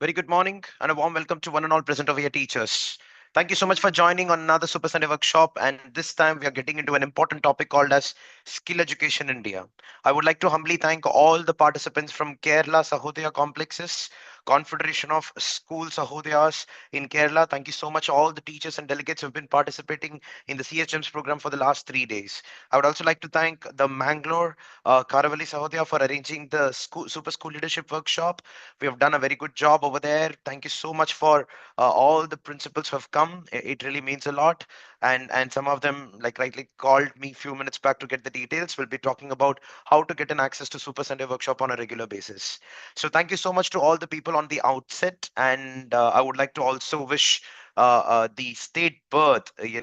Very good morning and a warm welcome to one and all present over here, teachers. Thank you so much for joining on another Super Sunday workshop. And this time we are getting into an important topic called as Skill Education India. I would like to humbly thank all the participants from Kerala Sahodaya Complexes, Confederation of School Sahodayas in Kerala. Thank you so much, all the teachers and delegates who have been participating in the CHM's program for the last 3 days. I would also like to thank the Mangalore Karavali Sahodaya for arranging the Super School Leadership Workshop. We have done a very good job over there. Thank you so much for all the principals who have come. It really means a lot. And some of them, like rightly called me few minutes back to get the details. We'll be talking about how to get an access to Super Sunday workshop on a regular basis. So thank you so much to all the people on the outset. And I would like to also wish the state birth, the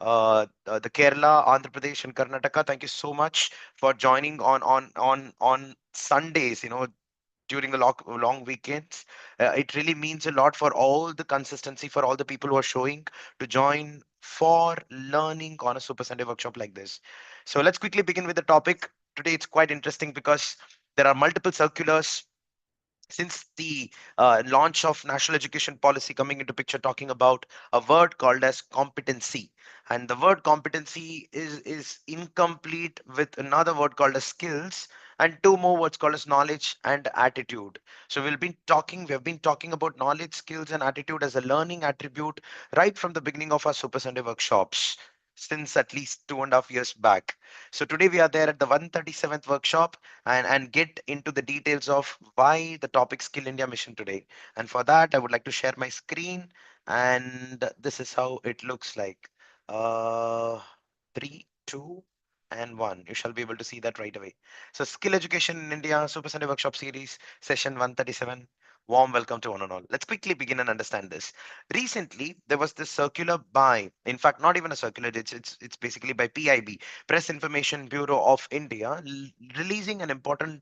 Kerala, Andhra Pradesh, and Karnataka. Thank you so much for joining on Sundays. During the long weekends. It really means a lot for all the consistency, for all the people who are showing to join for learning on a Super Sunday workshop like this. So let's quickly begin with the topic. Today it's quite interesting because there are multiple circulars since the launch of national education policy coming into picture, talking about a word called as competency, and the word competency is incomplete with another word called as skills, and two more words called as knowledge and attitude. So we have been talking about knowledge, skills, and attitude as a learning attribute right from the beginning of our Super Sunday workshops since at least 2.5 years back. So today we are there at the 137th workshop and get into the details of why the topic Skill India mission today. And for that, I would like to share my screen, and this is how it looks like. Uh, Three, two, and one. You shall be able to see that right away. So, Skill Education in India, Super Sunday Workshop Series, session 137. Warm welcome to one and all. Let's quickly begin and understand this. Recently, there was this circular by, in fact, not even a circular, it's basically by PIB, Press Information Bureau of India, releasing an important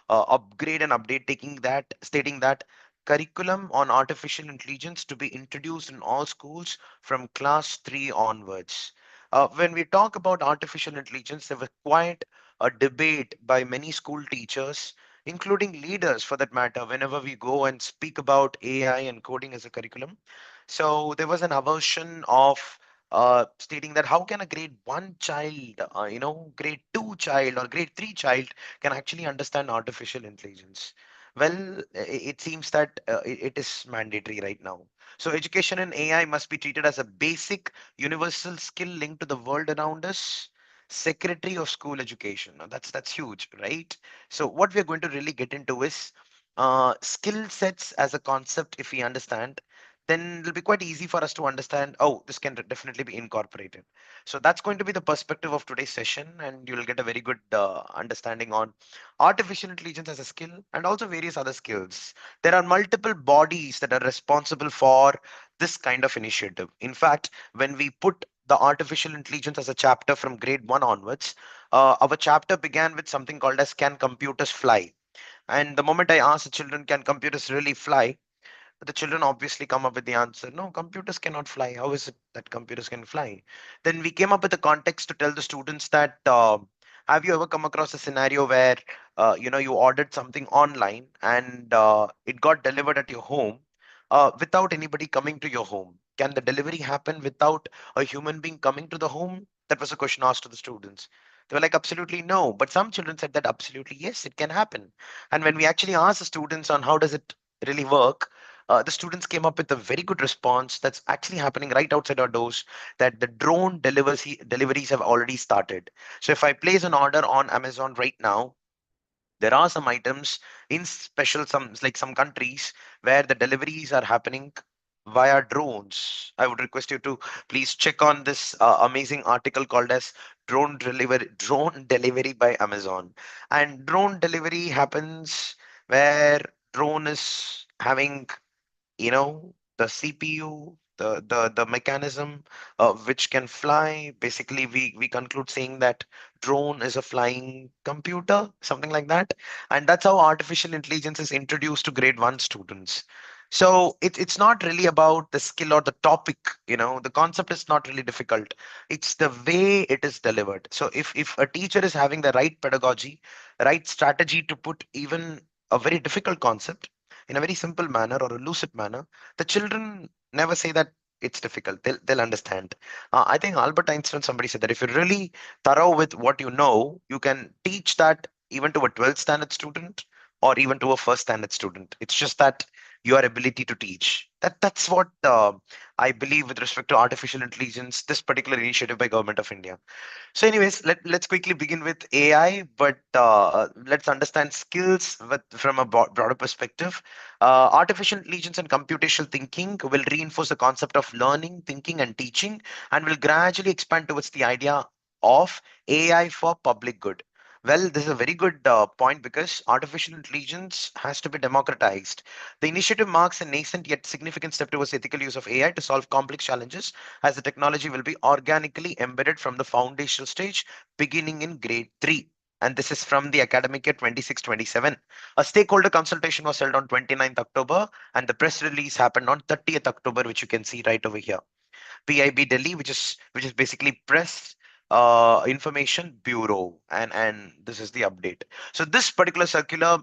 upgrade and update, taking that stating that curriculum on artificial intelligence to be introduced in all schools from class 3 onwards. When we talk about artificial intelligence, there was quite a debate by many school teachers, including leaders for that matter, whenever we go and speak about AI and coding as a curriculum. So there was an aversion of stating that how can a grade one child, grade two child or grade three child can actually understand artificial intelligence. Well, it seems that it is mandatory right now. So education in AI must be treated as a basic universal skill linked to the world around us. Secretary of School Education. Now that's huge, right? So what we are going to really get into is skill sets as a concept. If we understand, then it'll be quite easy for us to understand, oh, this can definitely be incorporated. So that's going to be the perspective of today's session, and you'll get a very good understanding on artificial intelligence as a skill and also various other skills. There are multiple bodies that are responsible for this kind of initiative. In fact, when we put the artificial intelligence as a chapter from grade 1 onwards, our chapter began with something called as can computers fly. And the moment I asked the children, can computers really fly? The children obviously come up with the answer, no, computers cannot fly. How is it that computers can fly? Then we came up with a context to tell the students that have you ever come across a scenario where you ordered something online and it got delivered at your home without anybody coming to your home? Can the delivery happen without a human being coming to the home? That was a question asked to the students. They were like, absolutely no. But some children said that absolutely yes, it can happen. And when we actually asked the students on how does it really work, the students came up with a very good response that's actually happening right outside our doors, that the drone deliveries have already started. So if I place an order on Amazon right now, there are some items in special some countries where the deliveries are happening via drones. I would request you to please check on this amazing article called as drone delivery by Amazon. And drone delivery happens where drone is having the CPU, the mechanism which can fly. Basically, we conclude saying that drone is a flying computer, something like that. And that's how artificial intelligence is introduced to grade one students. So it's not really about the skill or the topic. The concept is not really difficult. It's the way it is delivered. So if a teacher is having the right pedagogy, right strategy to put even a very difficult concept, in a very simple manner or a lucid manner, the children never say that it's difficult. They'll understand. I think Albert Einstein, somebody said that if you're really thorough with what you know, you can teach that even to a 12th standard student or even to a first standard student. It's just that your ability to teach. That's what I believe with respect to artificial intelligence, this particular initiative by Government of India. So, anyways, let's quickly begin with AI, but let's understand skills from a broader perspective. Artificial intelligence and computational thinking will reinforce the concept of learning, thinking, and teaching, and will gradually expand towards the idea of AI for public good. Well, this is a very good point because artificial intelligence has to be democratized. The initiative marks a nascent yet significant step towards ethical use of AI to solve complex challenges, as the technology will be organically embedded from the foundational stage beginning in grade 3. And this is from the academic year 26-27. A stakeholder consultation was held on 29th October, and the press release happened on 30th October, which you can see right over here. PIB Delhi, which is basically Press Information Bureau, and this is the update. So this particular circular,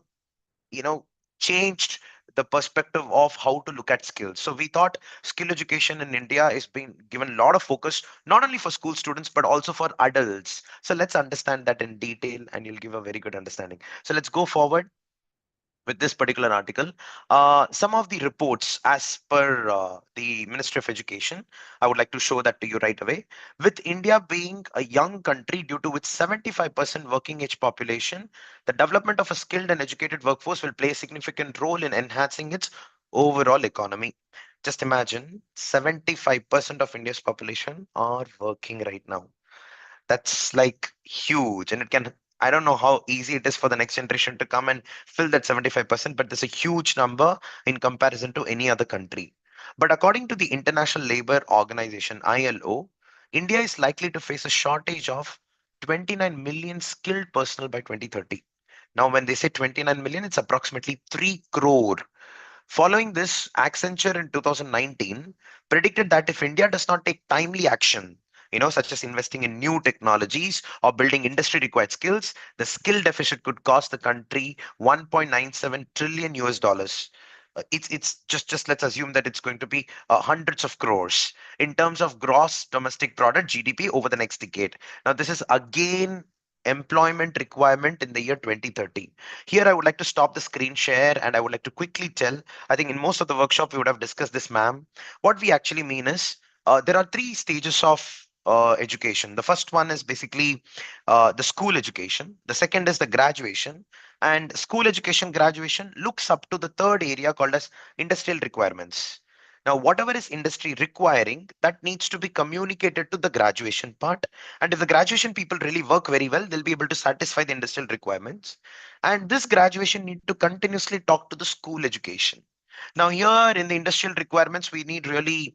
you know, changed the perspective of how to look at skills. So we thought skill education in India is being given a lot of focus, not only for school students but also for adults. So let's understand that in detail, and you'll give a very good understanding. So let's go forward with this particular article. Some of the reports as per the Ministry of Education, I would like to show that to you right away. With India being a young country due to its 75% working age population, the development of a skilled and educated workforce will play a significant role in enhancing its overall economy. Just imagine 75% of India's population are working right now. That's like huge, and it can, I don't know how easy it is for the next generation to come and fill that 75%, but there's a huge number in comparison to any other country. But according to the International Labour Organization, ILO, India is likely to face a shortage of 29 million skilled personnel by 2030. Now when they say 29 million, it's approximately 3 crore. Following this, Accenture in 2019 predicted that if India does not take timely action, such as investing in new technologies or building industry required skills, the skill deficit could cost the country 1.97 trillion US dollars. It's just let's assume that it's going to be hundreds of crores in terms of gross domestic product GDP over the next decade. Now, this is again employment requirement in the year 2030. Here, I would like to stop the screen share and I would like to quickly tell. I think in most of the workshop we would have discussed this, ma'am. What we actually mean is there are three stages of education. The first one is basically the school education. The second is the graduation. And school education graduation looks up to the third area called as industrial requirements. Now, whatever is industry requiring, that needs to be communicated to the graduation part. And if the graduation people really work very well, they'll be able to satisfy the industrial requirements. And this graduation need to continuously talk to the school education. Now, here in the industrial requirements, we need really,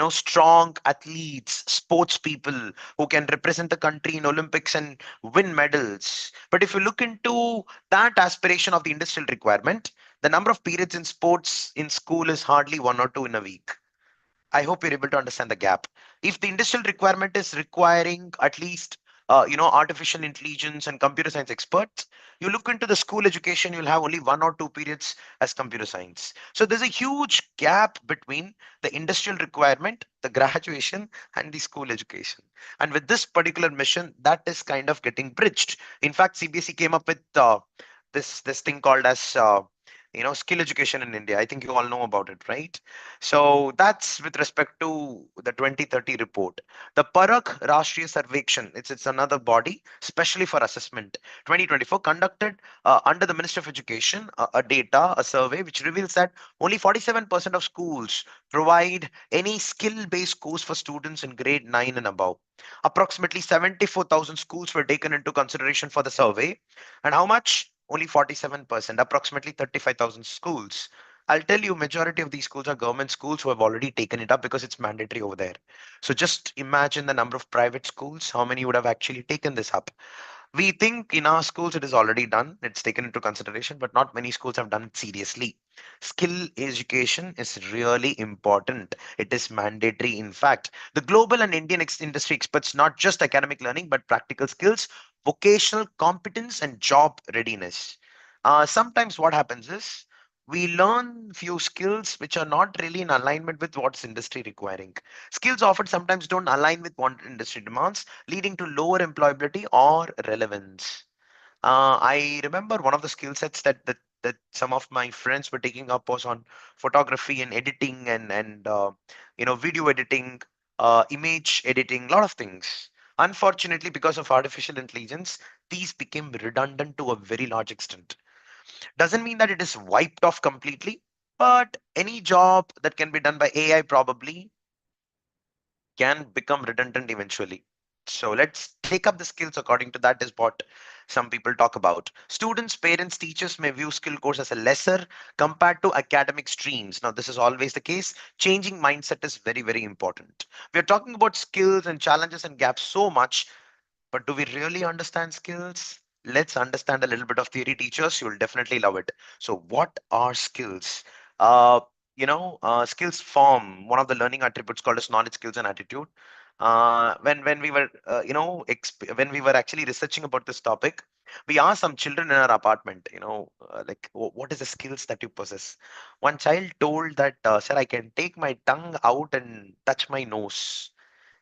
strong athletes, sports people who can represent the country in Olympics and win medals. But if you look into that aspiration of the industrial requirement, the number of periods in sports in school is hardly one or two in a week. I hope you're able to understand the gap. If the industrial requirement is requiring at least, artificial intelligence and computer science experts, you look into the school education, you'll have only one or two periods as computer science. So there's a huge gap between the industrial requirement, the graduation, and the school education. And with this particular mission, that is kind of getting bridged. In fact, CBSE came up with this thing called as skill education in India. I think you all know about it, right? So that's with respect to the 2030 report. The Parak Rashtriya Sarvekshan, it's another body, especially for assessment. 2024 conducted under the Ministry of Education a survey which reveals that only 47% of schools provide any skill-based course for students in grade 9 and above. Approximately 74,000 schools were taken into consideration for the survey. And how much? Only 47%, approximately 35,000 schools. I'll tell you, majority of these schools are government schools who have already taken it up because it's mandatory over there. So just imagine the number of private schools, how many would have actually taken this up. We think in our schools it is already done, it's taken into consideration, but not many schools have done it seriously. Skill education is really important. It is mandatory. In fact, the global and Indian industry experts not just academic learning, but practical skills, vocational competence, and job readiness. Sometimes what happens is We learn few skills which are not really in alignment with what's industry requiring. Skills offered sometimes don't align with what industry demands, leading to lower employability or relevance. I remember one of the skill sets that some of my friends were taking up was on photography and editing and video editing, image editing, a lot of things. Unfortunately, because of artificial intelligence, these became redundant to a very large extent. Doesn't mean that it is wiped off completely, but any job that can be done by AI probably can become redundant eventually. So let's take up the skills according to that is what some people talk about. Students, parents, teachers may view skill course as a lesser compared to academic streams. Now, this is always the case. Changing mindset is very, very important. We are talking about skills and challenges and gaps so much, but do we really understand skills? Let's understand a little bit of theory, teachers. You'll definitely love it. So, what are skills? Uh, Skills form one of the learning attributes called as knowledge, skills, and attitude. When we were, when we were actually researching about this topic, we asked some children in our apartment, like, what is the skills that you possess? One child told that, sir, I can take my tongue out and touch my nose.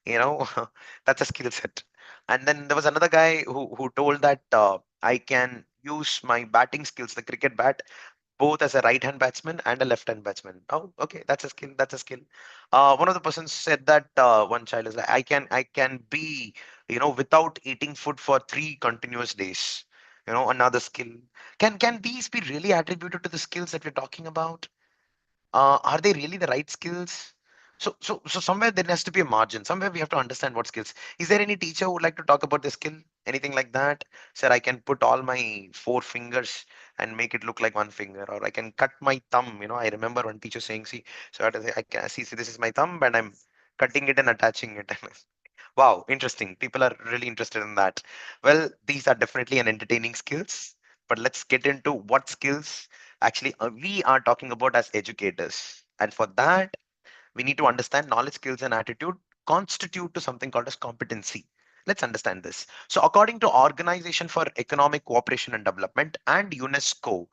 you know that's a skill set. And then there was another guy who told that, I can use my batting skills, the cricket bat, both as a right hand batsman and a left hand batsman. Oh, okay, that's a skill, that's a skill. One of the persons said that, one child is like, I can be, without eating food for 3 continuous days. Another skill. Can these be really attributed to the skills that we're talking about? Are they really the right skills? So somewhere there has to be a margin. Somewhere we have to understand what skills. Is there any teacher who would like to talk about the skill? Anything like that? Sir, I can put all my 4 fingers and make it look like 1 finger, or I can cut my thumb. I remember one teacher saying, see, so I can see, this is my thumb and I'm cutting it and attaching it. Wow, interesting. People are really interested in that. Well, these are definitely an entertaining skills, but let's get into what skills actually we are talking about as educators. And for that, we need to understand knowledge, skills, and attitude constitute to something called as competency. Let's understand this. So, according to Organization for Economic Cooperation and Development and UNESCO,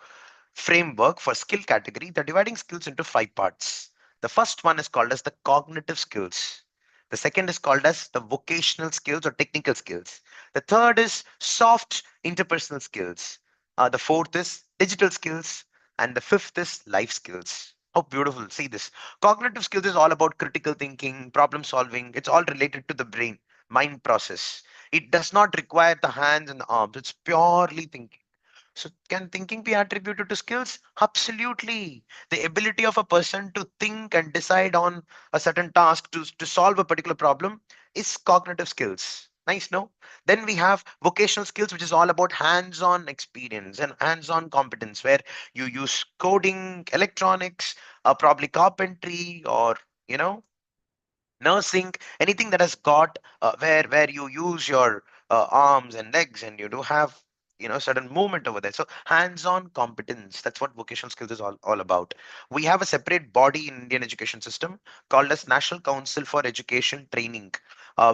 framework for skill category, they're dividing skills into 5 parts. The first one is called as the cognitive skills. The second is called as the vocational skills or technical skills. The third is soft interpersonal skills. The fourth is digital skills. And the fifth is life skills. How beautiful. See this. Cognitive skills is all about critical thinking, problem solving. It's all related to the brain, mind process. It does not require the hands and the arms. It's purely thinking. So, can thinking be attributed to skills? Absolutely. The ability of a person to think and decide on a certain task to solve a particular problem is cognitive skills. Nice, no? Then we have vocational skills, which is all about hands on experience and hands on competence, where you use coding, electronics, probably carpentry, or, you know, nursing, anything that has got where you use your arms and legs and you do have certain movement over there. So hands-on competence, that's what vocational skills is all about. We have a separate body in Indian education system called as National Council for Education Training.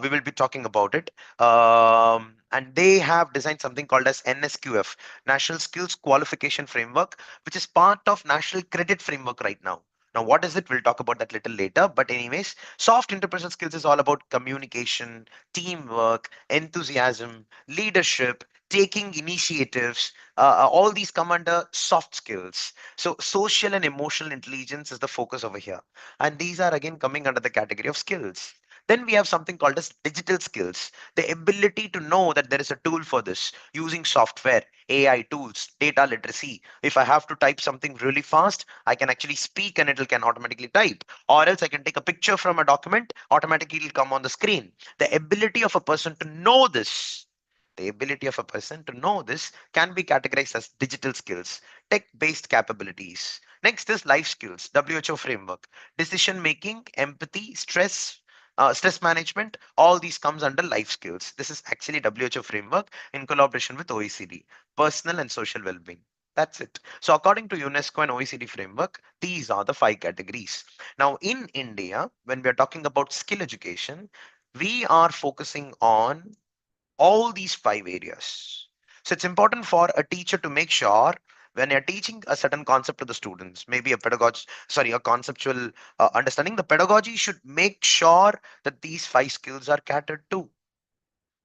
We will be talking about it, and they have designed something called as NSQF, National Skills Qualification Framework, which is part of National Credit Framework right now. Now, what is it? We'll talk about that little later. But anyways, soft interpersonal skills is all about communication, teamwork, enthusiasm, leadership, taking initiatives. All these come under soft skills. So social and emotional intelligence is the focus over here. And these are again coming under the category of skills. Then we have something called as digital skills, the ability to know that there is a tool for this using software, AI tools, data literacy. If I have to type something really fast, I can actually speak and it can automatically type. Or else I can take a picture from a document, automatically it'll come on the screen. The ability of a person to know this, the ability of a person to know this can be categorized as digital skills, tech-based capabilities. Next is life skills, WHO framework, decision making, empathy, stress management, all these comes under life skills. This is actually WHO framework in collaboration with OECD, personal and social well-being. That's it. So according to UNESCO and OECD framework, these are the 5 categories. Now in India, when we are talking about skill education, we are focusing on all these 5 areas. So it's important for a teacher to make sure When you're teaching a certain concept to the students, maybe a pedagogy, sorry, a conceptual understanding, the pedagogy should make sure that these five skills are catered to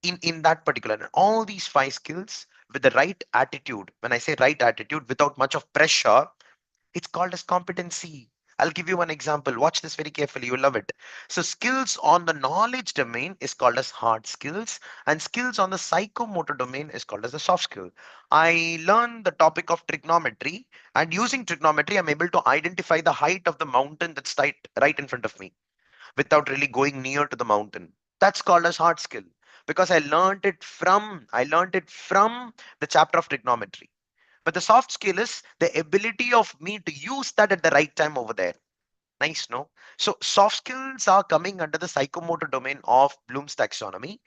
in that particular, and all these five skills with the right attitude. When I say right attitude, without much of pressure, it's called as competency. I'll give you one example. Watch this very carefully. You'll love it. So, skills on the knowledge domain is called as hard skills, and skills on the psychomotor domain is called as the soft skill. I learned the topic of trigonometry, and using trigonometry, I'm able to identify the height of the mountain that's right in front of me without really going near to the mountain. That's called as hard skill because I learned it from the chapter of trigonometry. But the soft skill is the ability of me to use that at the right time over there. Nice, no? So soft skills are coming under the psychomotor domain of Bloom's taxonomy.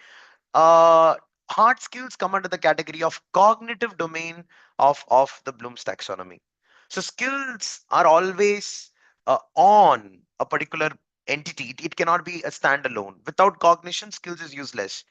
uh, Hard skills come under the category of cognitive domain of the Bloom's taxonomy. So skills are always on a particular entity. It cannot be a standalone. Without cognition, skills is useless.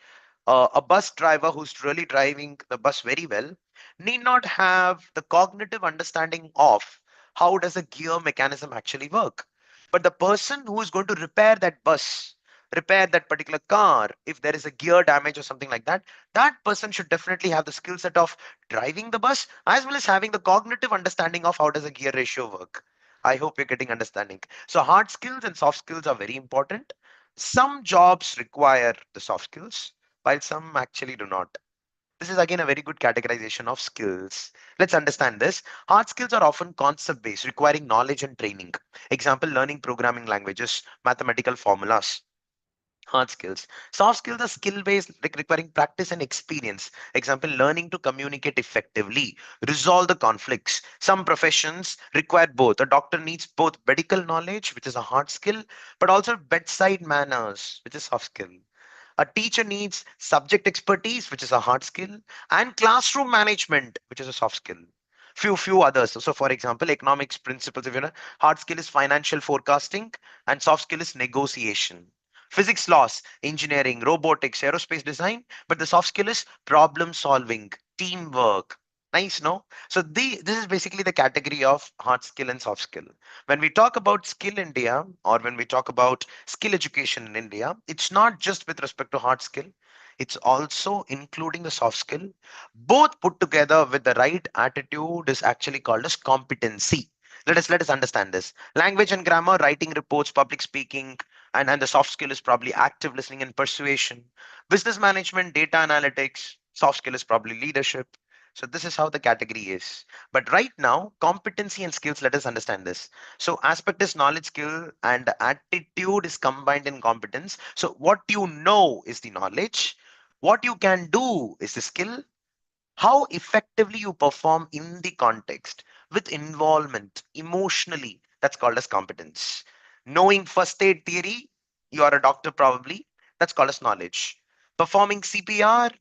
A bus driver who's really driving the bus very well need not have the cognitive understanding of how does a gear mechanism actually work. But the person who is going to repair that bus, repair that particular car, if there is a gear damage or something like that, that person should definitely have the skill set of driving the bus as well as having the cognitive understanding of how does a gear ratio work. I hope you're getting understanding. So hard skills and soft skills are very important. Some jobs require the soft skills while some actually do not. This is again a very good categorization of skills. Let's understand this. Hard skills are often concept based, requiring knowledge and training. Example, learning programming languages, mathematical formulas. Hard skills. Soft skills are skill based, requiring practice and experience. Example, learning to communicate effectively, resolve the conflicts. Some professions require both. A doctor needs both medical knowledge, which is a hard skill, but also bedside manners, which is soft skill. A teacher needs subject expertise, which is a hard skill, and classroom management, which is a soft skill. Few others. So, for example, economics principles. If you know, hard skill is financial forecasting, and soft skill is negotiation. Physics laws, engineering, robotics, aerospace design, but the soft skill is problem solving, teamwork. Nice, no? So this is basically the category of hard skill and soft skill. When we talk about skill India, or when we talk about skill education in India, it's not just with respect to hard skill, it's also including the soft skill. Both put together with the right attitude is actually called as competency. Let us understand this. Language and grammar, writing reports, public speaking, and the soft skill is probably active listening and persuasion. Business management, data analytics, soft skill is probably leadership. So this is how the category is. But right now, competency and skills, let us understand this. So aspect is knowledge, skill, and the attitude is combined in competence. So what you know is the knowledge. What you can do is the skill. How effectively you perform in the context with involvement emotionally, that's called as competence. Knowing first aid theory, you are a doctor probably, that's called as knowledge. Performing CPR,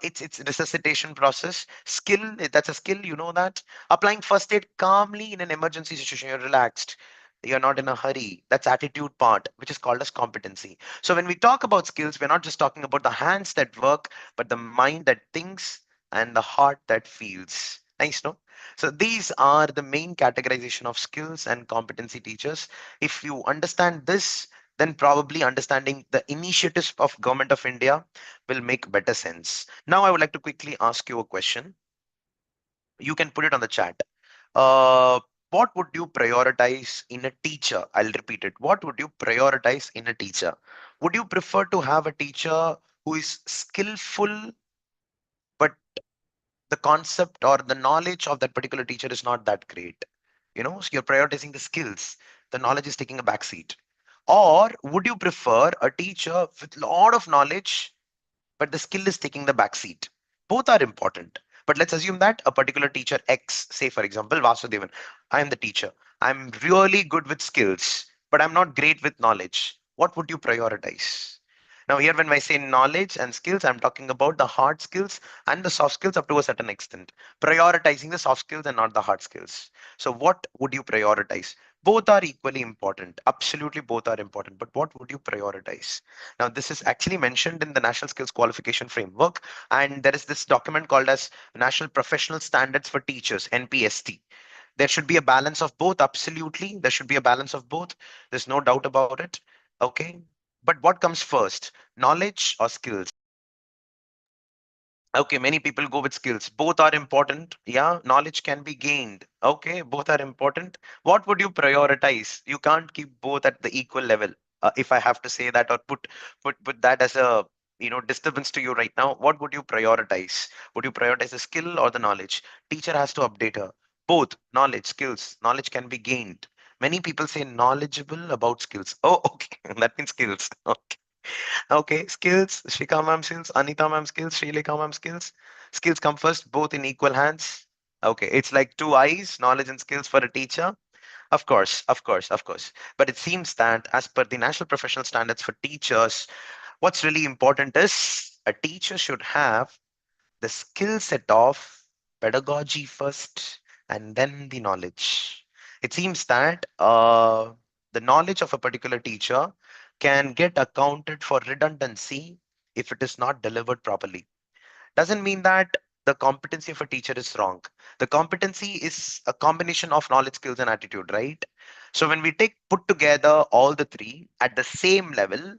it's resuscitation process skill, that's a skill, you know that. Applying first aid calmly in an emergency situation, you're relaxed, you're not in a hurry, that's attitude part, which is called as competency. So when we talk about skills, we're not just talking about the hands that work, but the mind that thinks and the heart that feels. Nice, no? So these are the main categorization of skills and competency teachers. If you understand this, then probably understanding the initiatives of Government of India will make better sense. Now I would like to quickly ask you a question. You can put it on the chat. Uh, what would you prioritize in a teacher? I'll repeat it. What would you prioritize in a teacher? Would you prefer to have a teacher who is skillful but the concept or the knowledge of that particular teacher is not that great? So you're prioritizing the skills, the knowledge is taking a backseat. Or would you prefer a teacher with a lot of knowledge but the skill is taking the backseat? Both are important, but let's assume that a particular teacher X, say for example Vasudevan, I am the teacher, I'm really good with skills but I'm not great with knowledge. What would you prioritize? Now, here when I say knowledge and skills, I'm talking about the hard skills and the soft skills up to a certain extent. Prioritizing the soft skills and not the hard skills. So, what would you prioritize? Both are equally important. Absolutely, both are important. But what would you prioritize? Now, this is actually mentioned in the National Skills Qualification Framework, and there is this document called as National Professional Standards for Teachers (NPST). There should be a balance of both. Absolutely, there should be a balance of both. There's no doubt about it. Okay, but what comes first, knowledge or skills? Okay, many people go with skills. Both are important. Yeah, knowledge can be gained. Okay, both are important. What would you prioritize? You can't keep both at the equal level. If I have to say that, or put that as a disturbance to you right now, what would you prioritize? Would you prioritize the skill or the knowledge? Teacher has to update her. Both knowledge, skills. Knowledge can be gained. Many people say knowledgeable about skills. Oh, okay, that means skills. Okay, skills, Shika ma'am skills, Anita ma'am skills, Srileka ma'am skills. Skills come first, both in equal hands. Okay, it's like two eyes, knowledge and skills for a teacher. Of course, of course, of course. But it seems that as per the National Professional Standards for Teachers, what's really important is a teacher should have the skill set of pedagogy first and then the knowledge. It seems that the knowledge of a particular teacher can get accounted for redundancy if it is not delivered properly. Doesn't mean that the competency of a teacher is wrong. The competency is a combination of knowledge, skills, and attitude, right? So when we take put together all the three at the same level,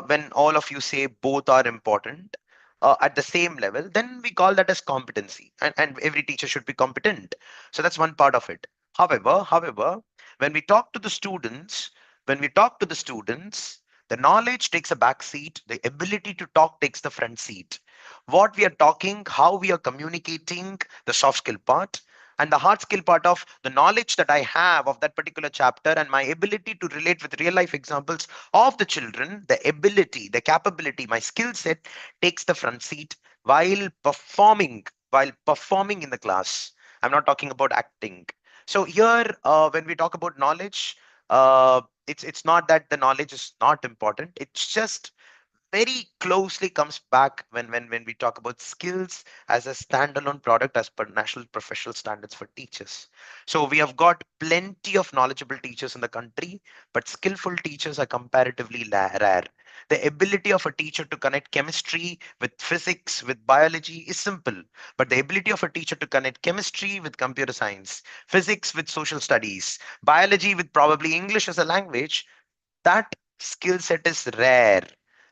when all of you say both are important at the same level, then we call that as competency, and every teacher should be competent. So that's one part of it. However, when we talk to the students, when we talk to the students, the knowledge takes a back seat, the ability to talk takes the front seat. What we are talking, how we are communicating, the soft skill part, and the hard skill part of the knowledge that I have of that particular chapter and my ability to relate with real life examples of the children, the ability, the capability, my skill set takes the front seat while performing in the class. I'm not talking about acting. So here, when we talk about knowledge, it's not that the knowledge is not important. It's just very closely comes back when we talk about skills as a standalone product as per national professional standards for teachers. So we have got plenty of knowledgeable teachers in the country, but skillful teachers are comparatively rare. The ability of a teacher to connect chemistry with physics with biology is simple, but the ability of a teacher to connect chemistry with computer science, physics with social studies, biology with probably English as a language, that skill set is rare.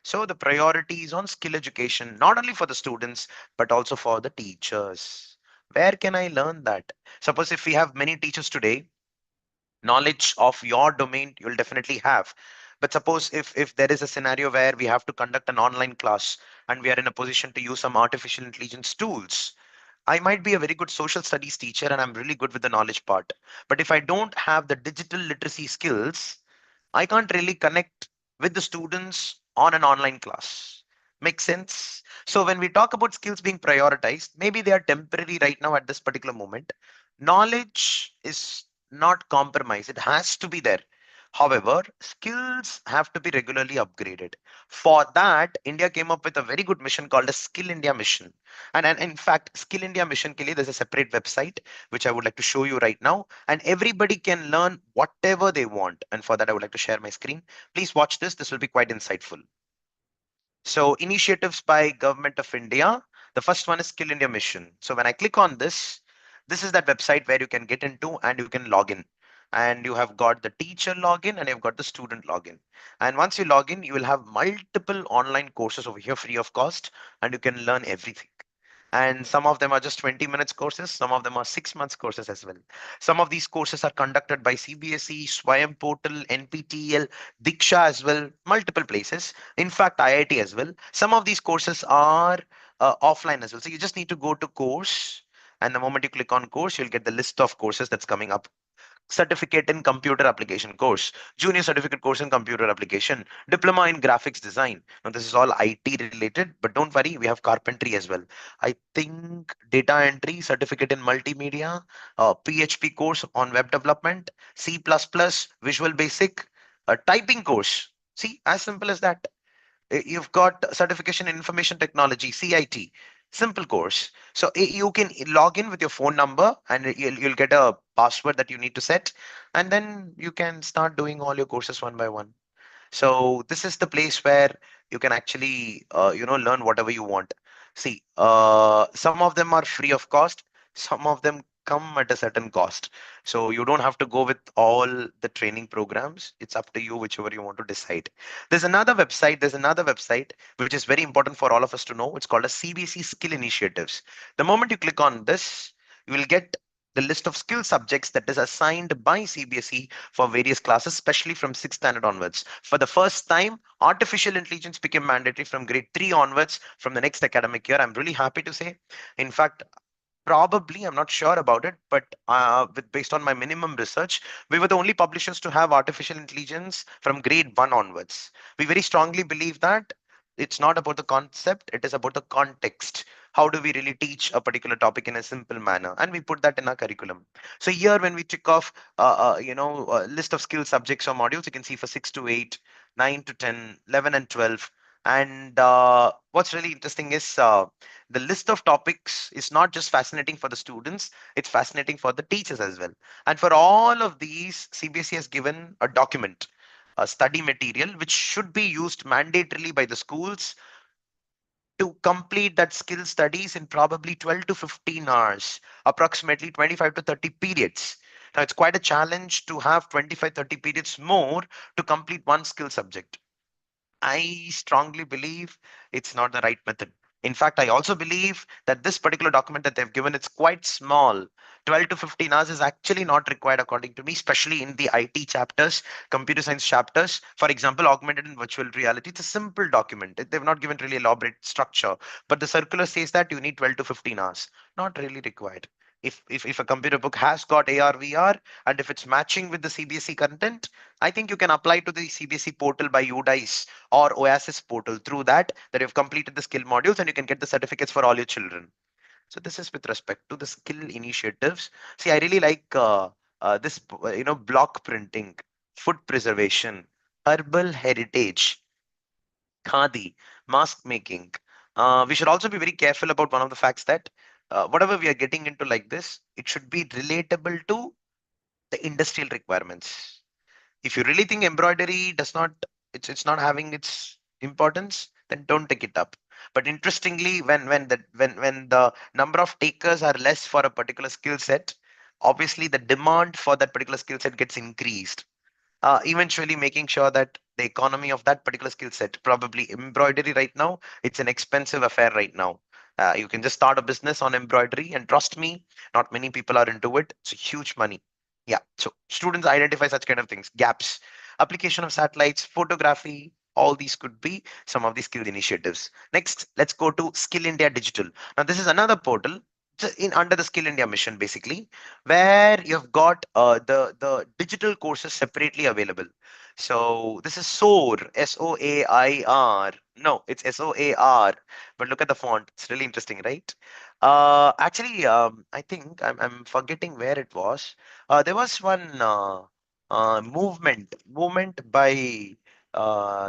So the priority is on skill education, not only for the students, but also for the teachers. Where can I learn that? Suppose if we have many teachers today, knowledge of your domain you'll definitely have. But suppose if there is a scenario where we have to conduct an online class and we are in a position to use some artificial intelligence tools, I might be a very good social studies teacher and I'm really good with the knowledge part. But if I don't have the digital literacy skills, I can't really connect with the students on an online class. Make sense? So when we talk about skills being prioritized, maybe they are temporary right now at this particular moment. Knowledge is not compromised. It has to be there. However, skills have to be regularly upgraded. For that, India came up with a very good mission called a Skill India Mission. And in fact, Skill India Mission ke liye, there's a separate website which I would like to show you right now. And everybody can learn whatever they want. And for that, I would like to share my screen. Please watch this. This will be quite insightful. So initiatives by Government of India. The first one is Skill India Mission. So when I click on this, this is that website where you can get into and you can log in. And you have got the teacher login and you've got the student login. And once you log in, you will have multiple online courses over here free of cost, and you can learn everything. And some of them are just 20 minutes courses, some of them are 6 months courses as well. Some of these courses are conducted by CBSE, Swayam Portal, NPTEL, Diksha as well, multiple places, in fact IIT as well. Some of these courses are offline as well, so you just need to go to course, and the moment you click on course you'll get the list of courses that's coming up. Certificate in computer application course, junior certificate course in computer application, diploma in graphics design. Now this is all IT related, but don't worry, we have carpentry as well. I think data entry, certificate in multimedia, PHP course on web development, C++, visual basic, a typing course. See, as simple as that. You've got certification in information technology, CIT, simple course. So you can log in with your phone number, and you'll get a password that you need to set, and then you can start doing all your courses one by one. So this is the place where you can actually learn whatever you want. See, some of them are free of cost, some of them come at a certain cost. So you don't have to go with all the training programs. It's up to you, whichever you want to decide. There's another website which is very important for all of us to know. It's called a CBSE skill initiatives. The moment you click on this, you will get the list of skill subjects that is assigned by CBSE for various classes, especially from 6th standard onwards. For the first time, artificial intelligence became mandatory from grade 3 onwards from the next academic year. I'm really happy to say. In fact, probably, I'm not sure about it, but based on my minimum research, we were the only publishers to have artificial intelligence from grade 1 onwards. We very strongly believe that it's not about the concept, it is about the context. How do we really teach a particular topic in a simple manner? And we put that in our curriculum. So here, when we tick off, a list of skill subjects or modules, you can see for 6 to 8, 9 to 10, 11 and 12. And what's really interesting is the list of topics is not just fascinating for the students, it's fascinating for the teachers as well. And for all of these, CBSE has given a document, a study material, which should be used mandatorily by the schools to complete that skill studies in probably 12 to 15 hours, approximately 25 to 30 periods. Now, it's quite a challenge to have 25, 30 periods more to complete one skill subject. I strongly believe it's not the right method. In fact, I also believe that this particular document that they've given, it's quite small. 12 to 15 hours is actually not required according to me, especially in the IT chapters, computer science chapters. For example, augmented and virtual reality. It's a simple document. They've not given really elaborate structure, but the circular says that you need 12 to 15 hours. Not really required. If a computer book has got AR, VR, and if it's matching with the CBSE content, I think you can apply to the CBSE portal by UDICE or Oasis portal. Through that you've completed the skill modules, and you can get the certificates for all your children. So this is with respect to the skill initiatives. See, I really like this, block printing, food preservation, herbal heritage, khadi, mask making. We should also be very careful about one of the facts that whatever we are getting into like this, it should be relatable to the industrial requirements. If you really think embroidery does not, it's not having its importance, then don't take it up. But interestingly, when the number of takers are less for a particular skill set, obviously the demand for that particular skill set gets increased, eventually making sure that the economy of that particular skill set, probably embroidery right now, it's an expensive affair right now. You can just start a business on embroidery, and trust me, not many people are into it. It's huge money. Yeah, so students identify such kind of things, gaps, application of satellites, photography. All these could be some of the skill initiatives. Next, let's go to Skill India Digital. Now, this is another portal in under the Skill India mission, basically, where you've got the digital courses separately available. So this is SOAR, SOAIR. No, it's SOAR. But look at the font. It's really interesting, right? Actually, I think I'm forgetting where it was. There was one movement by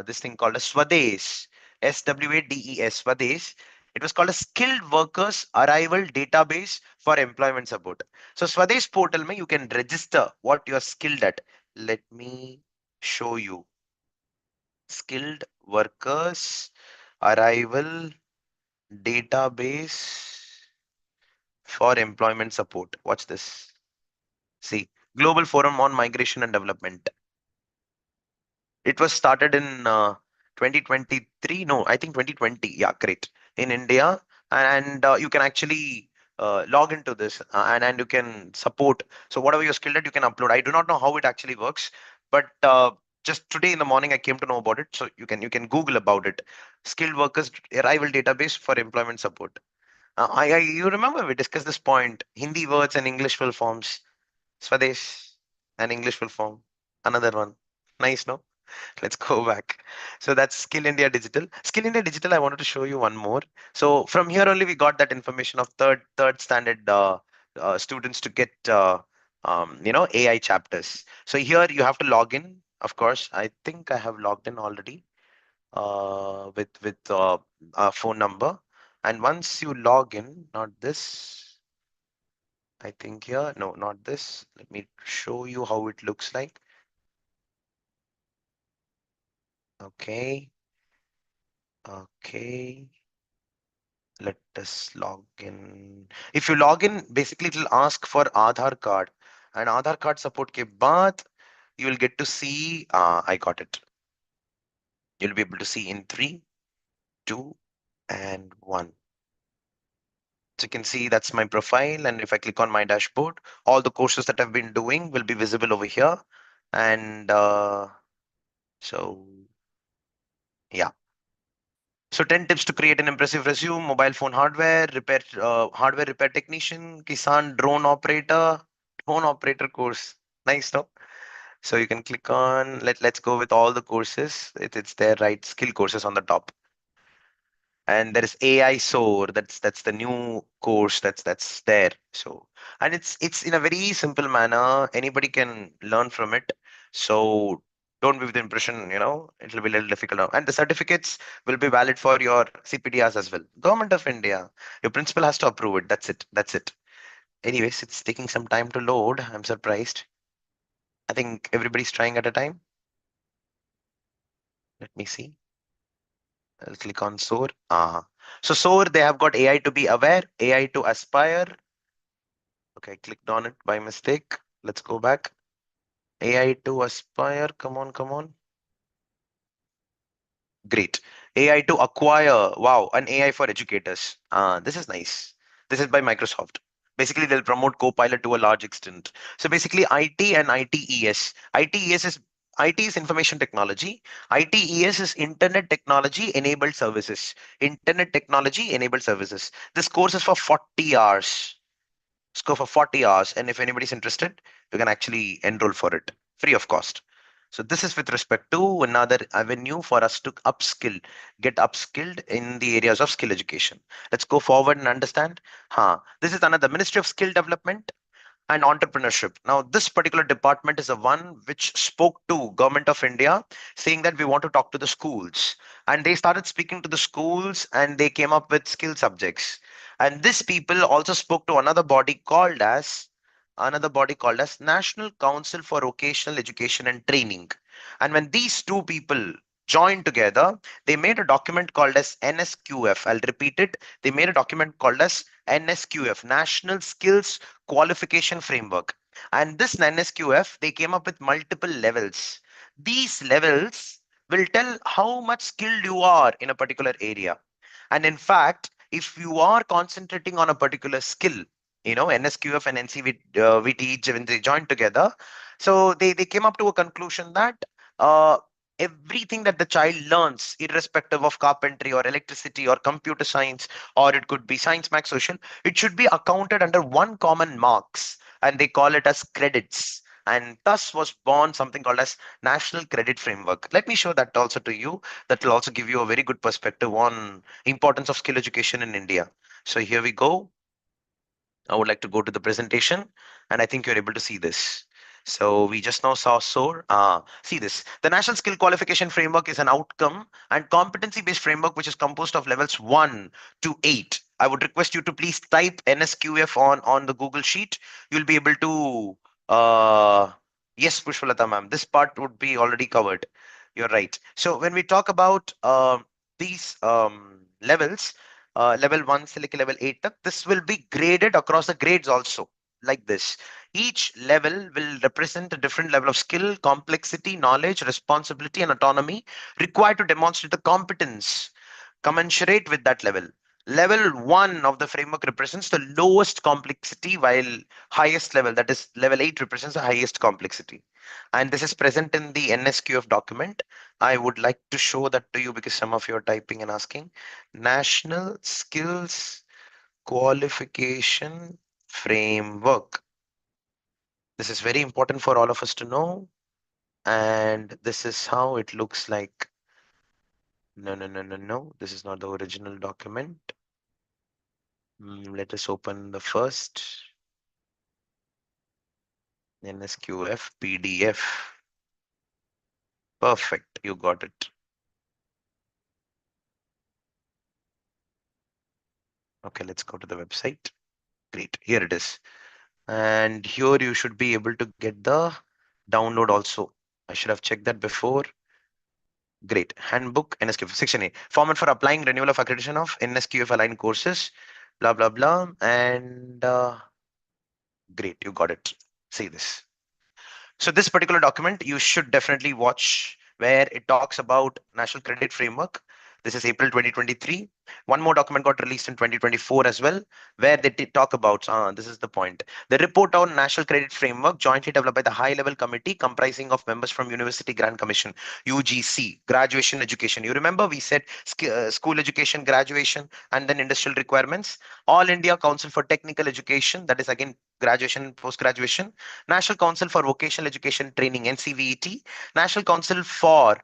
this thing called a Swades, SWADES, Swades. It was called a skilled workers arrival database for employment support. So Swades portal mein you can register what you are skilled at. Let me show you. Skilled workers arrival database for employment support. Watch this. See, Global Forum on Migration and Development. It was started in 2023. No, I think 2020. Yeah, great. In India, and you can actually log into this, and you can support. So whatever you're skilled at, you can upload. I do not know how it actually works, but just today in the morning I came to know about it. So you can Google about it. Skilled workers arrival database for employment support. You remember we discussed this point. Hindi words and English full forms. Swadesh and English full form. Another one. Nice, no? Let's go back. So that's Skill India Digital. Skill India Digital, I wanted to show you one more. So from here only we got that information of third standard students to get AI chapters. So here you have to log in. Of course, I think I have logged in already. with a phone number. And once you log in, not this, I think here, no, not this. Let me show you how it looks like. Okay, okay. Let us log in. If you log in, basically it will ask for Aadhaar card. And Aadhaar card support ke baad, you will get to see, I got it. You'll be able to see in 3, 2, and 1. So you can see that's my profile. And if I click on my dashboard, all the courses that I've been doing will be visible over here. And so, yeah. So 10 tips to create an impressive resume: mobile phone hardware repair technician, Kisan drone operator course. Nice, no? So you can click on, let's go with all the courses. It's there, right? Skill courses on the top. And there is AI SOAR. That's the new course that's there. So, and it's in a very simple manner. Anybody can learn from it. So don't be with the impression, it'll be a little difficult now. And the certificates will be valid for your CPDRs as well. Government of India. Your principal has to approve it. That's it. That's it. Anyways, it's taking some time to load. I'm surprised. I think everybody's trying at a time. Let me see. I'll click on SOAR. So SOAR, they have got AI to be aware, AI to aspire. Okay, I clicked on it by mistake. Let's go back. AI to aspire. Come on, come on. Great. AI to acquire. Wow, an AI for educators. This is nice. This is by Microsoft. Basically, they'll promote Copilot to a large extent. So basically, IT and ITES. IT is information technology. ITES is Internet Technology Enabled Services. Internet Technology Enabled Services. This course is for 40 hours. Go for 40 hours. And if anybody's interested, you can actually enroll for it free of cost. So this is with respect to another avenue for us to get upskilled in the areas of skill education. Let's go forward and understand. This is another Ministry of Skill Development and Entrepreneurship. Now, this particular department is the one which spoke to Government of India, saying that we want to talk to the schools. And they started speaking to the schools and they came up with skill subjects. And this people also spoke to another body called as National Council for Vocational Education and Training. And when these two people joined together, they made a document called as NSQF. I'll repeat it. They made a document called as NSQF, National Skills Qualification Framework. And this NSQF, they came up with multiple levels. These levels will tell how much skilled you are in a particular area. And in fact, if you are concentrating on a particular skill, NSQF and NCVT, when they joined together, so they came up to a conclusion that uh, everything that the child learns, irrespective of carpentry or electricity or computer science, or it could be science, math, social, it should be accounted under one common marks, and they call it as credits. And thus was born something called as National Credit Framework. Let me show that also to you. That will also give you a very good perspective on importance of skill education in India. So here we go. I would like to go to the presentation, and I think you're able to see this. So we just now saw SOAR. See this. The National Skill Qualification Framework is an outcome and competency-based framework which is composed of levels 1 to 8. I would request you to please type NSQF on the Google Sheet. You'll be able to. Yes, Pushpalata ma'am. This part would be already covered. You're right. So when we talk about these levels, level 1 से लेके level 8 तक, this will be graded across the grades also, like this. Each level will represent a different level of skill, complexity, knowledge, responsibility, and autonomy required to demonstrate the competence commensurate with that level. Level 1 of the framework represents the lowest complexity, while highest level, that is level 8, represents the highest complexity. And this is present in the NSQF document. I would like to show that to you because some of you are typing and asking. National Skills Qualification Framework. This is very important for all of us to know. And this is how it looks like. No, no, no, no, no. This is not the original document. Let us open the first NSQF PDF. Perfect. You got it. Okay, let's go to the website. Great, here it is. And here you should be able to get the download also. I should have checked that before. Great. Handbook, NSQF, Section A. Format for applying renewal of accreditation of NSQF aligned courses, blah, blah, blah. And great, you got it. See this. So this particular document you should definitely watch, where it talks about National Credit Framework. This is April 2023. One more document got released in 2024 as well, where they did talk about, this is the point, the report on National Credit Framework jointly developed by the high level committee comprising of members from University Grant Commission, UGC, graduation education. You remember we said school education, graduation, and then industrial requirements. All India Council for Technical Education, that is again graduation, post graduation. National Council for Vocational Education Training, NCVET. National Council for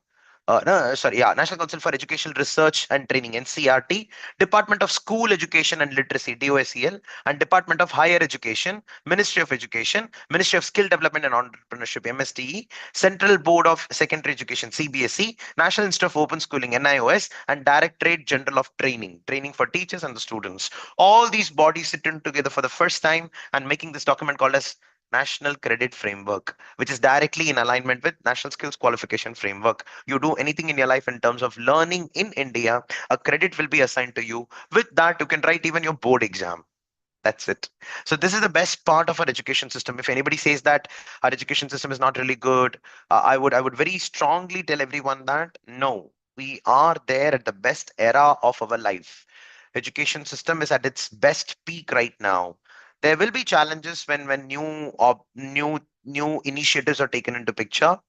no, sorry, yeah, National Council for Educational Research and Training, NCRT, Department of School Education and Literacy, DOSEL, and Department of Higher Education, Ministry of Education, Ministry of Skill Development and Entrepreneurship, MSDE, Central Board of Secondary Education, CBSE, National Institute of Open Schooling, NIOS, and Directorate General of Training, training for teachers and the students. All these bodies sitting together for the first time and making this document called as National Credit Framework, which is directly in alignment with National Skills Qualification Framework. You do anything in your life in terms of learning in India, a credit will be assigned to you. With that, you can write even your board exam. That's it. So this is the best part of our education system. If anybody says that our education system is not really good, I would very strongly tell everyone that no, we are there at the best era of our life. Education system is at its best peak right now. There will be challenges when new initiatives are taken into picture.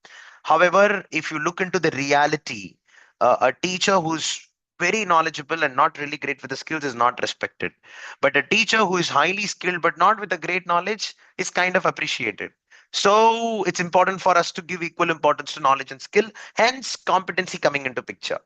However, if you look into the reality, a teacher who's very knowledgeable and not really great with the skills is not respected, but a teacher who is highly skilled but not with a great knowledge is kind of appreciated. So it's important for us to give equal importance to knowledge and skill, hence competency coming into picture.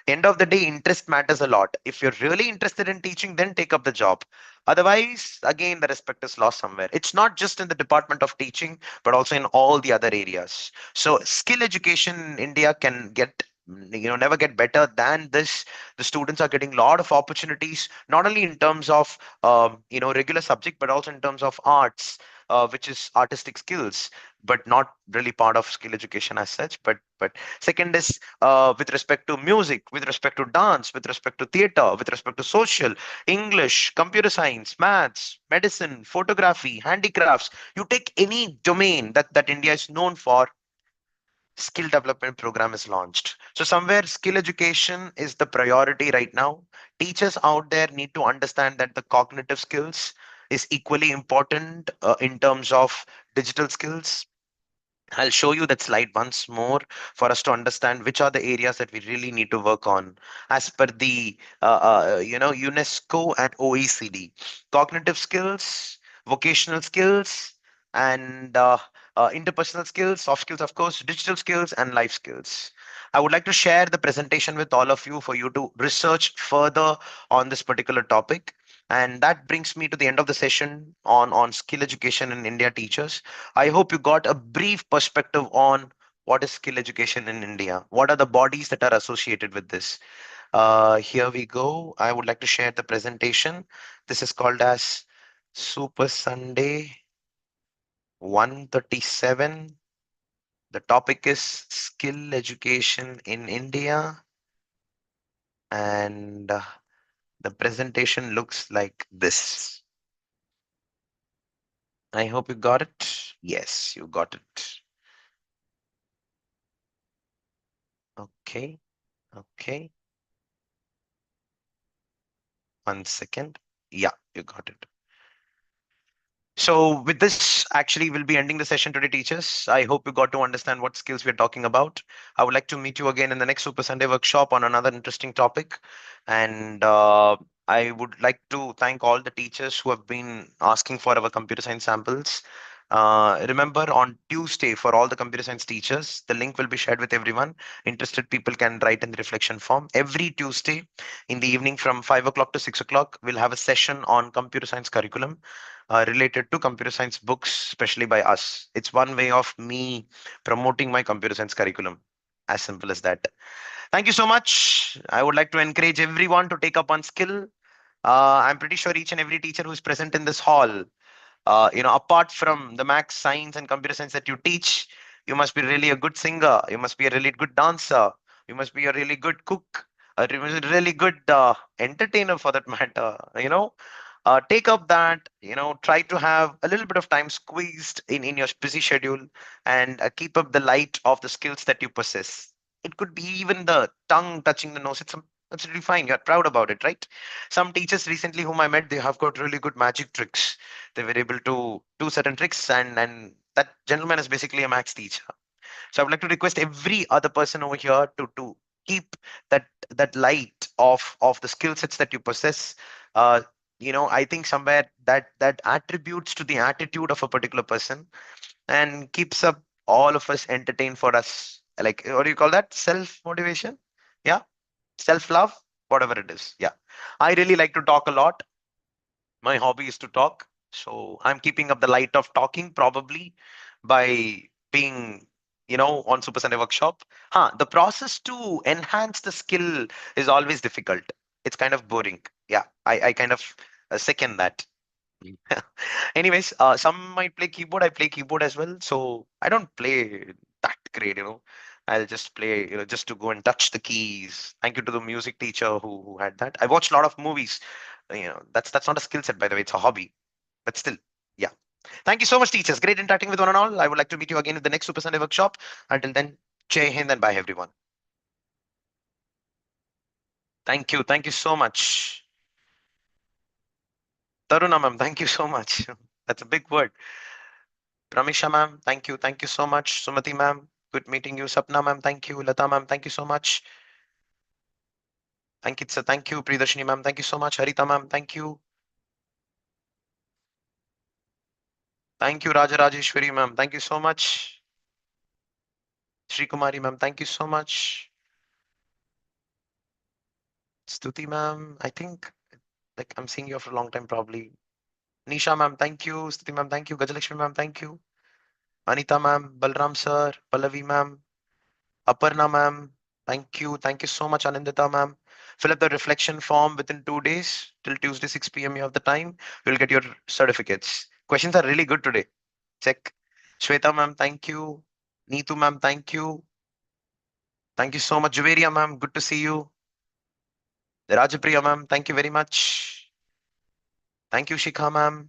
End of the day, interest matters a lot. If you're really interested in teaching, then take up the job. Otherwise, again, the respect is lost somewhere. It's not just in the department of teaching, but also in all the other areas. So skill education in India can get, never get better than this. The students are getting a lot of opportunities, not only in terms of regular subject, but also in terms of arts, which is artistic skills, but not really part of skill education as such. But second is with respect to music, with respect to dance, with respect to theater, with respect to social, English, computer science, maths, medicine, photography, handicrafts. You take any domain that India is known for, skill development program is launched. So somewhere skill education is the priority right now. Teachers out there need to understand that the cognitive skills is equally important in terms of digital skills. I'll show you that slide once more for us to understand which are the areas that we really need to work on as per the UNESCO and OECD. Cognitive skills, vocational skills, and interpersonal skills, soft skills, of course, digital skills, and life skills. I would like to share the presentation with all of you for you to research further on this particular topic. And that brings me to the end of the session on skill education in India teachers. I hope you got a brief perspective on what is skill education in India. What are the bodies that are associated with this? Here we go. I would like to share the presentation. This is called as Super Sunday 137. The topic is skill education in India, and the presentation looks like this. I hope you got it. Yes, you got it. Okay, okay. 1 second. Yeah, you got it. So with this, actually, we'll be ending the session today, teachers. I hope you got to understand what skills we're talking about. I would like to meet you again in the next Super Sunday workshop on another interesting topic. And I would like to thank all the teachers who have been asking for our computer science samples. Remember, on Tuesday, for all the computer science teachers, the link will be shared with everyone. Interested people can write in the reflection form. Every Tuesday in the evening from 5 o'clock to 6 o'clock, we'll have a session on computer science curriculum related to computer science books, especially by us. It's one way of me promoting my computer science curriculum. As simple as that. Thank you so much. I would like to encourage everyone to take up one skill. I'm pretty sure each and every teacher who's present in this hall, apart from the max science and computer science that you teach, you must be really a good singer, you must be a really good dancer, you must be a really good cook, a really good entertainer for that matter. Take up that, try to have a little bit of time squeezed in your busy schedule, and keep up the light of the skills that you possess. It could be even the tongue touching the nose. It's absolutely fine. You're proud about it, right? Some teachers recently whom I met, they have got really good magic tricks. They were able to do certain tricks, and that gentleman is basically a max teacher. So I would like to request every other person over here to keep that light of the skill sets that you possess. uh I think somewhere that attributes to the attitude of a particular person, and keeps up all of us entertained for us, like, what do you call that, self motivation? Yeah, self love, whatever it is. Yeah, I really like to talk a lot. My hobby is to talk. So I'm keeping up the light of talking, probably by being, on Super Sunday workshop. The process to enhance the skill is always difficult. It's kind of boring. Yeah, I kind of second that. Anyways, some might play keyboard. I play keyboard as well. So I don't play that great. I'll just play, just to go and touch the keys. Thank you to the music teacher who had that. I watched a lot of movies. That's not a skill set, by the way. It's a hobby. But still, yeah. Thank you so much, teachers. Great interacting with one and all. I would like to meet you again at the next Super Sunday workshop. Until then, Jai Hind and bye, everyone. Thank you. Thank you so much. Taruna ma'am, thank you so much. That's a big word. Pramisha ma'am, thank you. Thank you so much. Sumati ma'am, good meeting you. Sapna ma'am, thank you. Lata ma'am, thank you so much. Ankit sir, thank you. Priyadarshini ma'am, thank you so much. Harita ma'am, thank you. Thank you. Raja Rajeshwari ma'am, thank you so much. Sri Kumari ma'am, thank you so much. Stuti ma'am, I think, like, I'm seeing you for a long time probably. Nisha ma'am, thank you. Stuti ma'am, thank you. Gajalakshmi ma'am, thank you. Anita ma'am, Balram sir, Pallavi ma'am, Aparna ma'am, thank you. Thank you so much, Anindita ma'am. Fill up the reflection form within 2 days till Tuesday, 6 p.m. You have the time. You'll get your certificates. Questions are really good today. Check. Shweta ma'am, thank you. Neetu ma'am, thank you. Thank you so much. Juveria ma'am, good to see you. Rajapriya ma'am, thank you very much. Thank you, Shikha ma'am.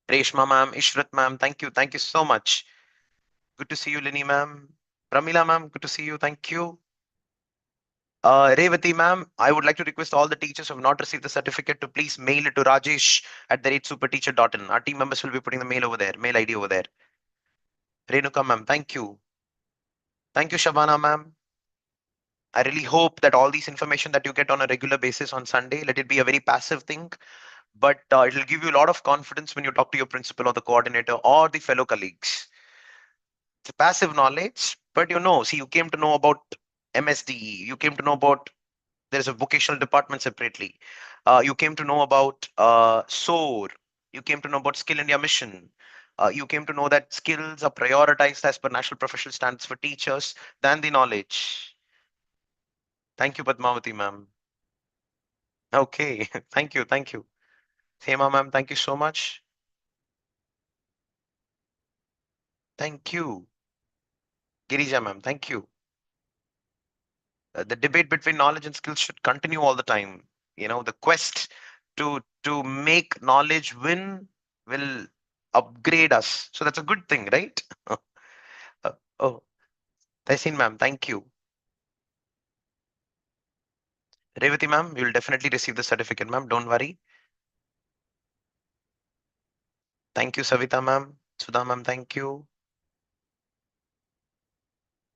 Reshma ma'am, Ishrat ma'am, thank you. Thank you so much. Good to see you, Lini ma'am. Pramila ma'am, good to see you. Thank you. Revati ma'am, I would like to request all the teachers who have not received the certificate to please mail it to Rajesh at the rate superteacher.in. Our team members will be putting the mail over there, mail ID over there. Renuka ma'am, thank you. Thank you, Shabana ma'am. I really hope that all these information that you get on a regular basis on Sunday, let it be a very passive thing, but it will give you a lot of confidence when you talk to your principal or the coordinator or the fellow colleagues. It's a passive knowledge, but see, you came to know about MSDE, you came to know about there's a vocational department separately. You came to know about SOAR. You came to know about Skill India Mission. You came to know that skills are prioritized as per national professional standards for teachers than the knowledge. Thank you, Padmavati ma'am. Okay, thank you, thank you. Hema ma'am, thank you so much. Thank you. Girija ma'am, thank you. The debate between knowledge and skills should continue all the time. The quest to make knowledge win will upgrade us. So that's a good thing, right? Oh, Taisin ma'am, thank you. Revati ma'am, you'll definitely receive the certificate, ma'am. Don't worry. Thank you, Savita ma'am. Sudha ma'am, thank you.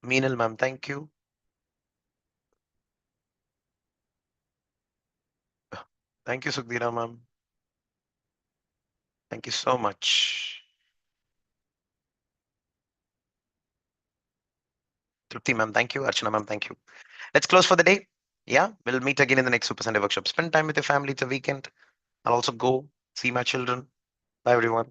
Meenal ma'am, thank you. Thank you, Sukhdira ma'am. Thank you so much. Trupti ma'am, thank you. Archana ma'am, thank you. Let's close for the day. Yeah, we'll meet again in the next Super Sunday workshop. Spend time with your family. It's a weekend. I'll also go see my children. Bye, everyone.